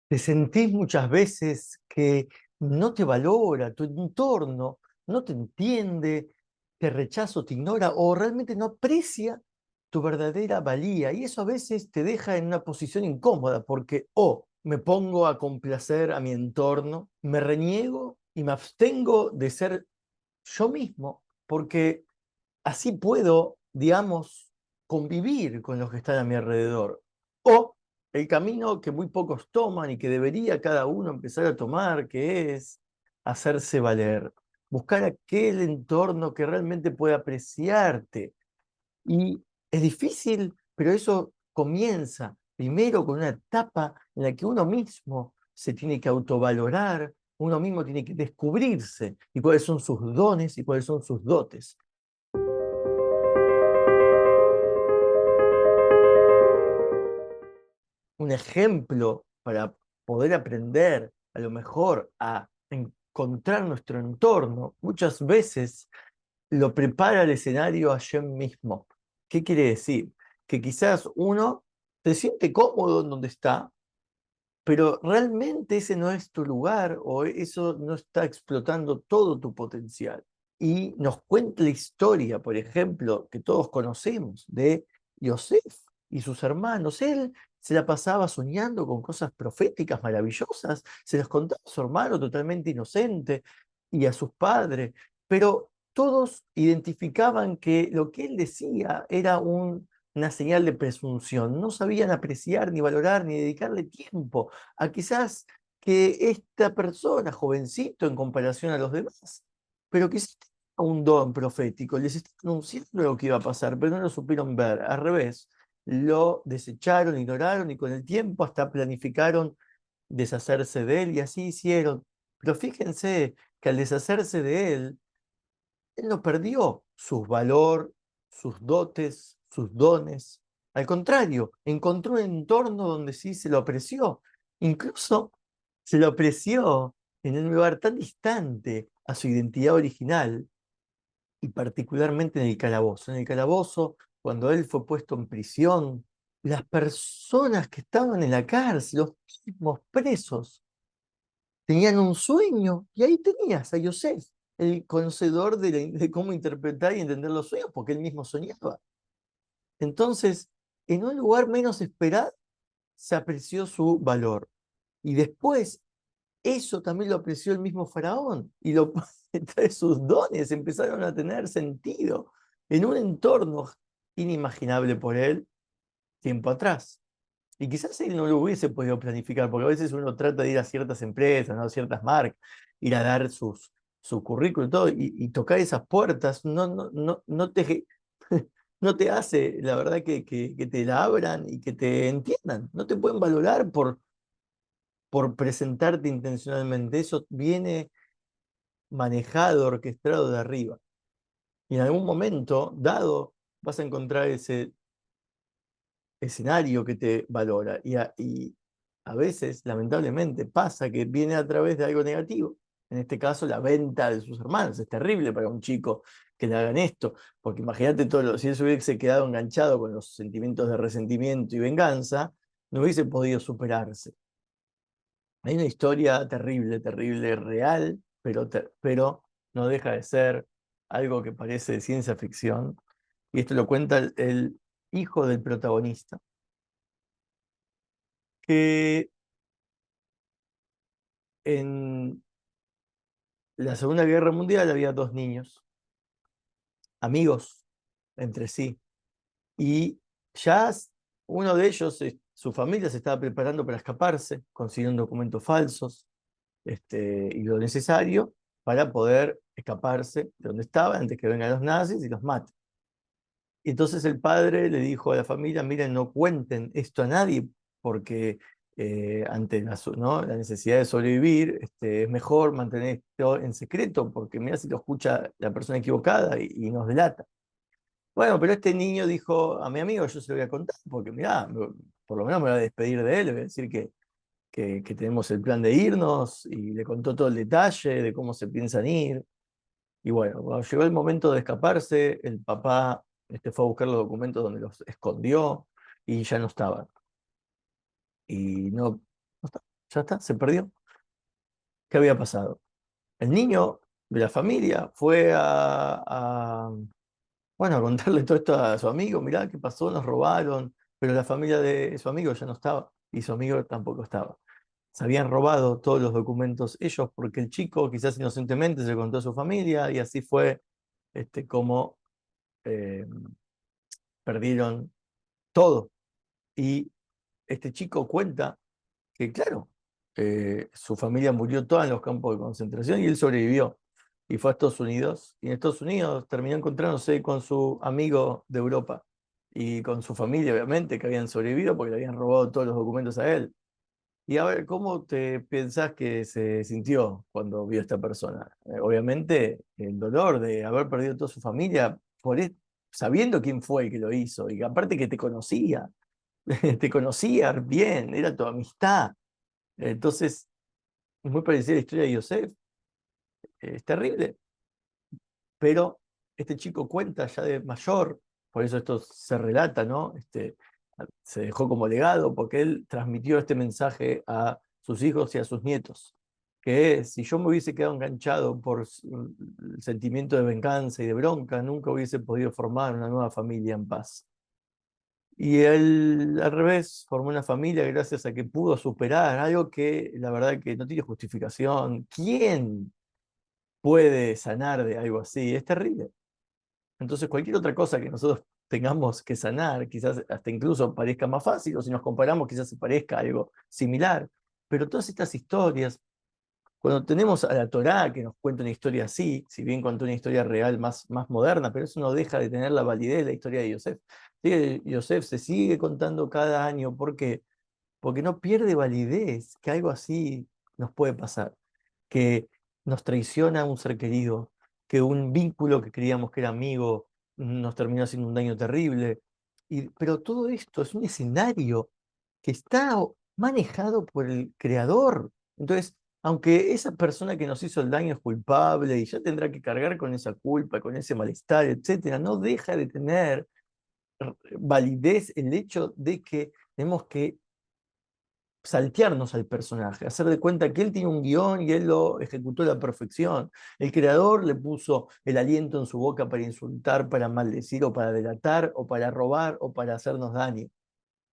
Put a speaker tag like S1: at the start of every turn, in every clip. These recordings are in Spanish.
S1: Te sentís muchas veces que no te valora, tu entorno no te entiende, te rechaza o te ignora o realmente no aprecia tu verdadera valía. Y eso a veces te deja en una posición incómoda porque o me pongo a complacer a mi entorno, me reniego y me abstengo de ser yo mismo porque así puedo, digamos, convivir con los que están a mi alrededor. O el camino que muy pocos toman y que debería cada uno empezar a tomar, que es hacerse valer, buscar aquel entorno que realmente pueda apreciarte. Y es difícil, pero eso comienza primero con una etapa en la que uno mismo se tiene que autovalorar, uno mismo tiene que descubrirse y cuáles son sus dones y cuáles son sus dotes. Un ejemplo para poder aprender a lo mejor a encontrar nuestro entorno, muchas veces lo prepara el escenario ayer mismo. ¿Qué quiere decir? Que quizás uno se siente cómodo en donde está, pero realmente ese no es tu lugar o eso no está explotando todo tu potencial. Y nos cuenta la historia, por ejemplo, que todos conocemos, de Yosef y sus hermanos. Él se la pasaba soñando con cosas proféticas maravillosas, se las contaba a su hermano totalmente inocente y a sus padres, pero todos identificaban que lo que él decía era una señal de presunción. No sabían apreciar, ni valorar, ni dedicarle tiempo a quizás que esta persona, jovencito en comparación a los demás, pero quizás tenía un don profético, les está anunciando lo que iba a pasar, pero no lo supieron ver. Al revés, lo desecharon, ignoraron y con el tiempo hasta planificaron deshacerse de él y así hicieron. Pero fíjense que al deshacerse de él no perdió su valor, sus dotes, sus dones. Al contrario, encontró un entorno donde sí se lo apreció. Incluso se lo apreció en un lugar tan distante a su identidad original y particularmente en el calabozo. En el calabozo, cuando él fue puesto en prisión, las personas que estaban en la cárcel, los mismos presos, tenían un sueño y ahí tenías a Yosef, el conocedor de cómo interpretar y entender los sueños, porque él mismo soñaba. Entonces, en un lugar menos esperado, se apreció su valor. Y después, eso también lo apreció el mismo faraón. Y entonces sus dones empezaron a tener sentido en un entorno inimaginable por él tiempo atrás. Y quizás él no lo hubiese podido planificar, porque a veces uno trata de ir a ciertas empresas, ¿no? A ciertas marcas, ir a dar su currículum y todo, y tocar esas puertas no te hace, la verdad, que te la abran y que te entiendan. No te pueden valorar por presentarte intencionalmente. Eso viene manejado, orquestado de arriba. Y en algún momento, dado, vas a encontrar ese escenario que te valora. Y a veces, lamentablemente, pasa que viene a través de algo negativo. En este caso, la venta de sus hermanos. Es terrible para un chico que le hagan esto, porque imagínate si él se hubiese quedado enganchado con los sentimientos de resentimiento y venganza, no hubiese podido superarse. Hay una historia terrible, terrible, real, pero no deja de ser algo que parece de ciencia ficción. Y esto lo cuenta el hijo del protagonista que en la Segunda Guerra Mundial había dos niños, amigos entre sí, y ya uno de ellos, su familia se estaba preparando para escaparse, consiguieron documentos falsos y lo necesario para poder escaparse de donde estaban antes que vengan los nazis y los maten. Y entonces el padre le dijo a la familia, miren, no cuenten esto a nadie porque ante ¿no? la necesidad de sobrevivir, es mejor mantener esto en secreto porque mira si lo escucha la persona equivocada y nos delata. Bueno, pero este niño dijo a mi amigo, yo se lo voy a contar porque mira, por lo menos me voy a despedir de él, le voy a decir que tenemos el plan de irnos y le contó todo el detalle de cómo se piensan ir. Y bueno, cuando llegó el momento de escaparse, el papá fue a buscar los documentos donde los escondió y ya no estaban. Y no, no estaban. Ya está, se perdió. ¿Qué había pasado? El niño de la familia fue bueno, a contarle todo esto a su amigo, mirá qué pasó, nos robaron, pero la familia de su amigo ya no estaba y su amigo tampoco estaba. Se habían robado todos los documentos ellos porque el chico quizás inocentemente se lo contó a su familia y así fue como eh, perdieron todo. Y este chico cuenta que, claro, su familia murió toda en los campos de concentración y él sobrevivió. Y fue a Estados Unidos. Y en Estados Unidos terminó encontrándose con su amigo de Europa y con su familia, obviamente, que habían sobrevivido porque le habían robado todos los documentos a él. Y a ver, ¿cómo te pensás que se sintió cuando vio a esta persona? Obviamente, el dolor de haber perdido toda su familia, sabiendo quién fue el que lo hizo, y aparte que te conocía, te conocía bien, era tu amistad. Entonces, es muy parecida a la historia de Yosef, es terrible, pero este chico cuenta ya de mayor, por eso esto se relata, ¿no? Se dejó como legado, porque él transmitió este mensaje a sus hijos y a sus nietos, que es, si yo me hubiese quedado enganchado por el sentimiento de venganza y de bronca, nunca hubiese podido formar una nueva familia en paz. Y él, al revés, formó una familia gracias a que pudo superar algo que la verdad que no tiene justificación. ¿Quién puede sanar de algo así? Es terrible. Entonces, cualquier otra cosa que nosotros tengamos que sanar, quizás hasta incluso parezca más fácil, o si nos comparamos, quizás se parezca algo similar. Pero todas estas historias, cuando tenemos a la Torá que nos cuenta una historia así, si bien contó una historia real más moderna, pero eso no deja de tener la validez de la historia de Yosef. Sí, Yosef se sigue contando cada año. ¿Por qué? Porque no pierde validez que algo así nos puede pasar, que nos traiciona un ser querido, que un vínculo que creíamos que era amigo nos terminó haciendo un daño terrible. Pero todo esto es un escenario que está manejado por el creador. Entonces, aunque esa persona que nos hizo el daño es culpable y ya tendrá que cargar con esa culpa, con ese malestar, etcétera, no deja de tener validez el hecho de que tenemos que saltearnos al personaje, hacer de cuenta que él tiene un guión y él lo ejecutó a la perfección. El creador le puso el aliento en su boca para insultar, para maldecir o para delatar o para robar o para hacernos daño.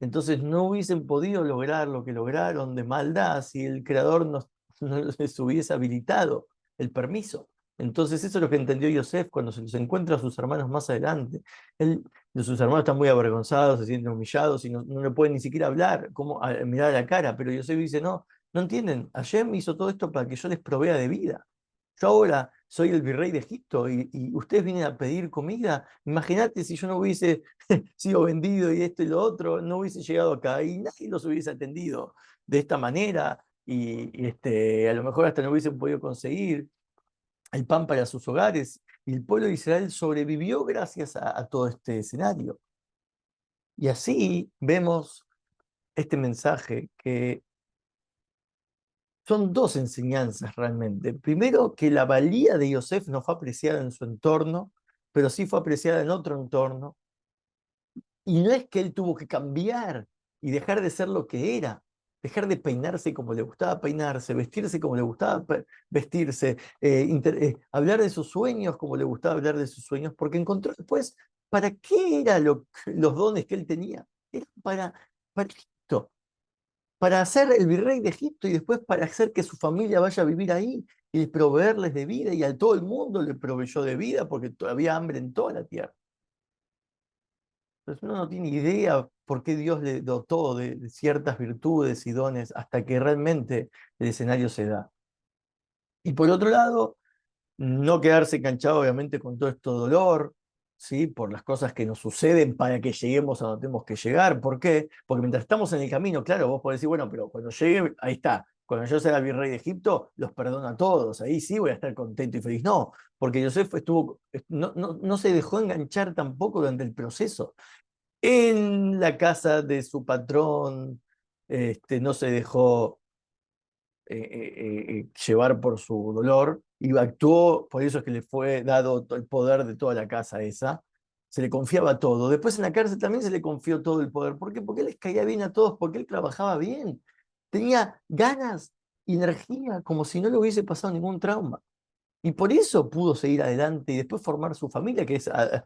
S1: Entonces no hubiesen podido lograr lo que lograron de maldad si el creador no les hubiese habilitado el permiso. Entonces eso es lo que entendió Yosef cuando se los encuentra a sus hermanos más adelante. Él, sus hermanos están muy avergonzados, se sienten humillados y no le pueden ni siquiera hablar, mirar a la cara. Pero Yosef dice, no, no entienden, Hashem hizo todo esto para que yo les provea de vida. Yo ahora soy el virrey de Egipto y ustedes vienen a pedir comida. Imagínate si yo no hubiese sido vendido y esto y lo otro, no hubiese llegado acá y nadie los hubiese atendido de esta manera y a lo mejor hasta no hubiesen podido conseguir el pan para sus hogares. Y el pueblo de Israel sobrevivió gracias a todo este escenario. Y así vemos este mensaje que son dos enseñanzas realmente. Primero, que la valía de Yosef no fue apreciada en su entorno, pero sí fue apreciada en otro entorno. Y no es que él tuvo que cambiar y dejar de ser lo que era, dejar de peinarse como le gustaba peinarse, vestirse como le gustaba vestirse, hablar de sus sueños como le gustaba hablar de sus sueños, porque encontró después para qué eran los dones que él tenía. Era para esto, para ser el virrey de Egipto y después para hacer que su familia vaya a vivir ahí y proveerles de vida, y a todo el mundo le proveyó de vida porque había hambre en toda la tierra. Entonces uno no tiene idea por qué Dios le dotó de ciertas virtudes y dones hasta que realmente el escenario se da. Y por otro lado, no quedarse enganchado obviamente con todo este dolor, ¿sí? Por las cosas que nos suceden para que lleguemos a donde tenemos que llegar. ¿Por qué? Porque mientras estamos en el camino, claro, vos podés decir, bueno, pero cuando llegue, ahí está. Cuando yo sea el virrey de Egipto, los perdono a todos. Ahí sí voy a estar contento y feliz. No, porque Joseph no se dejó enganchar tampoco durante el proceso. En la casa de su patrón, no se dejó llevar por su dolor y actuó, por eso es que le fue dado el poder de toda la casa esa. Se le confiaba todo. Después en la cárcel también se le confió todo el poder. ¿Por qué? Porque él les caía bien a todos, porque él trabajaba bien. tenía ganas y energía como si no le hubiese pasado ningún trauma. Y por eso pudo seguir adelante y después formar su familia, que es a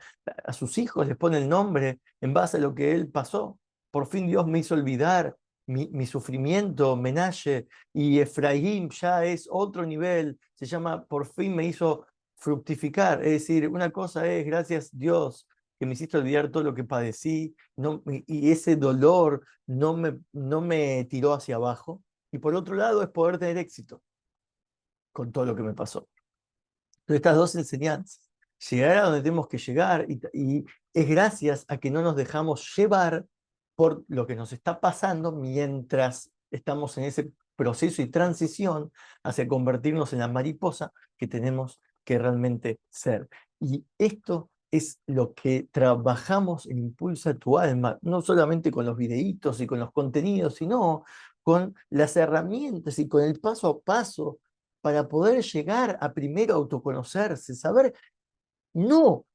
S1: sus hijos les pone el nombre en base a lo que él pasó. Por fin Dios me hizo olvidar mi sufrimiento, Menashe, y Efraín ya es otro nivel, se llama, por fin me hizo fructificar. Es decir, una cosa es, gracias Dios, que me hiciste olvidar todo lo que padecí, no, y ese dolor no me tiró hacia abajo. Y por otro lado es poder tener éxito con todo lo que me pasó. Entonces, estas dos enseñanzas, llegar a donde tenemos que llegar y es gracias a que no nos dejamos llevar por lo que nos está pasando mientras estamos en ese proceso y transición hacia convertirnos en la mariposa que tenemos que realmente ser. Y esto es lo que trabajamos en Impulsa tu Alma, no solamente con los videitos y con los contenidos, sino con las herramientas y con el paso a paso para poder llegar a primero autoconocerse, saber no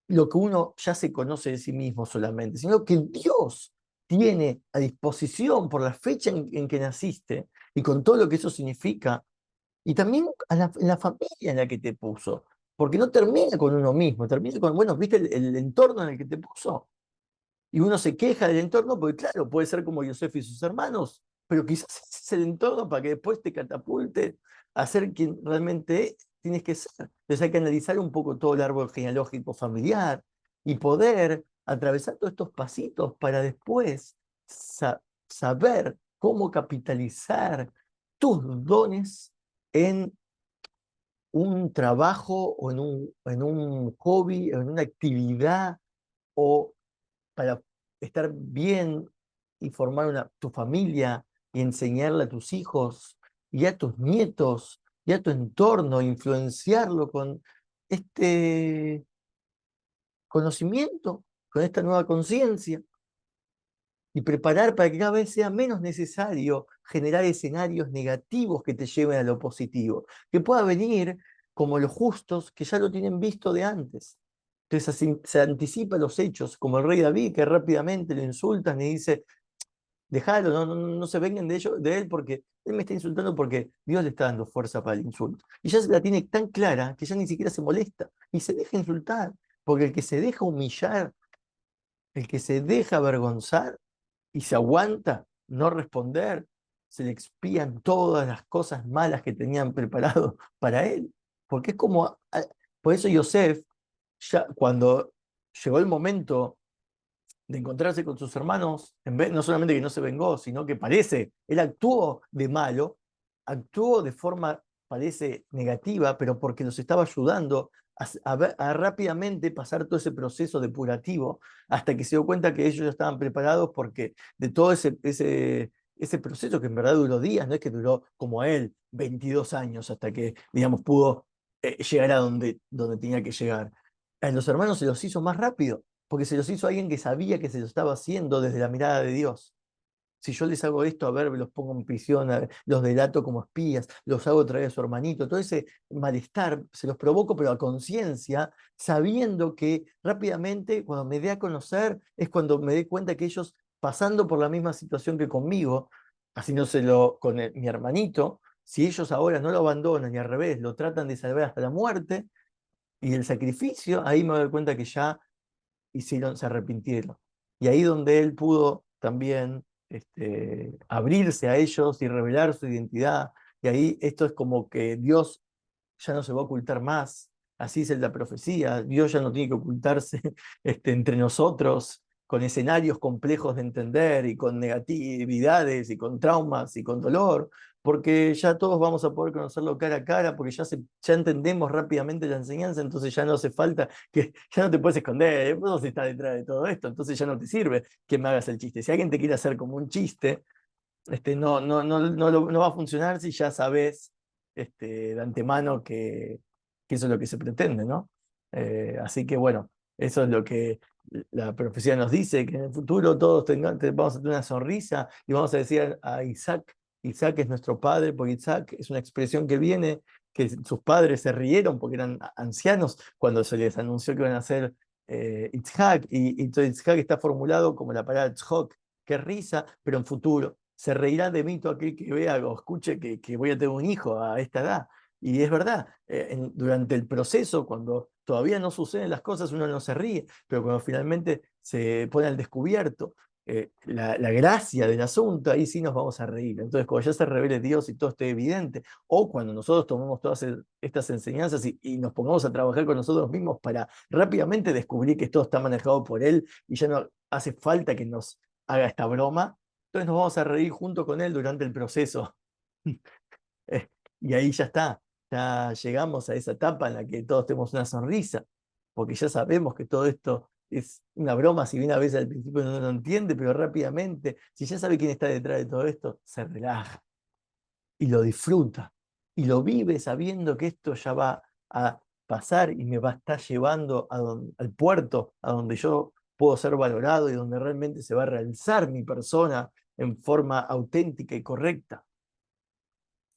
S1: lo que uno ya se conoce de sí mismo solamente, sino que Dios tiene a disposición por la fecha en que naciste y con todo lo que eso significa, y también en la familia en la que te puso, porque no termina con uno mismo, termina con, bueno, viste el entorno en el que te puso. Y uno se queja del entorno porque, claro, puede ser como Yosef y sus hermanos, pero quizás ese es el entorno para que después te catapulte a ser quien realmente tienes que ser. Entonces hay que analizar un poco todo el árbol genealógico familiar y poder atravesar todos estos pasitos para después saber cómo capitalizar tus dones en un trabajo o en un hobby, en una actividad o para estar bien y formar tu familia y enseñarle a tus hijos y a tus nietos y a tu entorno, influenciarlo con este conocimiento, con esta nueva conciencia y preparar para que cada vez sea menos necesario generar escenarios negativos que te lleven a lo positivo, que pueda venir como los justos que ya lo tienen visto de antes. Entonces se anticipa los hechos, como el rey David, que rápidamente lo insultan y dice, déjalo, no se vengan de él porque él me está insultando porque Dios le está dando fuerza para el insulto. Y ya se la tiene tan clara que ya ni siquiera se molesta y se deja insultar, porque el que se deja humillar, el que se deja avergonzar, y se aguanta no responder, se le expían todas las cosas malas que tenían preparado para él. Porque es como, por eso Yosef, ya cuando llegó el momento de encontrarse con sus hermanos, no solamente que no se vengó, sino que parece, él actuó de malo, actuó de forma, parece negativa, pero porque los estaba ayudando a rápidamente pasar todo ese proceso depurativo hasta que se dio cuenta que ellos ya estaban preparados porque de todo ese proceso que en verdad duró días, no es que duró como él 22 años hasta que, digamos, pudo llegar a donde tenía que llegar. A los hermanos se los hizo más rápido porque se los hizo alguien que sabía que se lo estaba haciendo desde la mirada de Dios. Si yo les hago esto, a ver, los pongo en prisión, los delato como espías, los hago traer a su hermanito, todo ese malestar se los provoco, pero a conciencia, sabiendo que rápidamente, cuando me dé a conocer, es cuando me dé cuenta que ellos, pasando por la misma situación que conmigo, haciéndoselo con mi hermanito, si ellos ahora no lo abandonan y al revés, lo tratan de salvar hasta la muerte y el sacrificio, ahí me doy cuenta que ya se arrepintieron. Y ahí donde él pudo también abrirse a ellos y revelar su identidad. Y ahí esto es como que Dios ya no se va a ocultar más. Así es la profecía. Dios ya no tiene que ocultarse entre nosotros con escenarios complejos de entender y con negatividades y con traumas y con dolor, porque ya todos vamos a poder conocerlo cara a cara, porque ya entendemos rápidamente la enseñanza, entonces ya no hace falta que ya no te puedes esconder, vos estás detrás de todo esto, entonces ya no te sirve que me hagas el chiste. Si alguien te quiere hacer como un chiste, no va a funcionar si ya sabes de antemano que eso es lo que se pretende, ¿no? Así que bueno, eso es lo que la profecía nos dice, que en el futuro todos vamos a tener una sonrisa y vamos a decir a Isaac, Isaac es nuestro padre, porque Isaac es una expresión que viene, que sus padres se rieron porque eran ancianos cuando se les anunció que iban a ser Itzhak, y entonces Itzhak está formulado como la palabra tzhok, que es risa, pero en futuro. Se reirá de mí todo aquel que vea o escuche que voy a tener un hijo a esta edad. Y es verdad, durante el proceso, cuando todavía no suceden las cosas, uno no se ríe, pero cuando finalmente se pone al descubierto la gracia del asunto, ahí sí nos vamos a reír. Entonces, cuando ya se revele Dios y todo esté evidente, o cuando nosotros tomemos todas estas enseñanzas y nos pongamos a trabajar con nosotros mismos para rápidamente descubrir que todo está manejado por Él y ya no hace falta que nos haga esta broma, entonces nos vamos a reír junto con Él durante el proceso. Y ahí ya está, ya llegamos a esa etapa en la que todos tenemos una sonrisa, porque ya sabemos que todo esto es una broma, si bien a veces al principio no lo entiende, pero rápidamente, si ya sabe quién está detrás de todo esto, se relaja y lo disfruta y lo vive sabiendo que esto ya va a pasar y me va a estar llevando al puerto, a donde yo puedo ser valorado y donde realmente se va a realizar mi persona en forma auténtica y correcta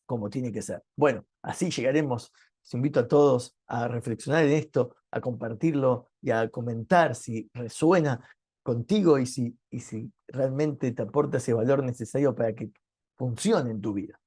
S1: como tiene que ser. Bueno, así llegaremos. Os invito a todos a reflexionar en esto, a compartirlo y a comentar si resuena contigo y si realmente te aporta ese valor necesario para que funcione en tu vida.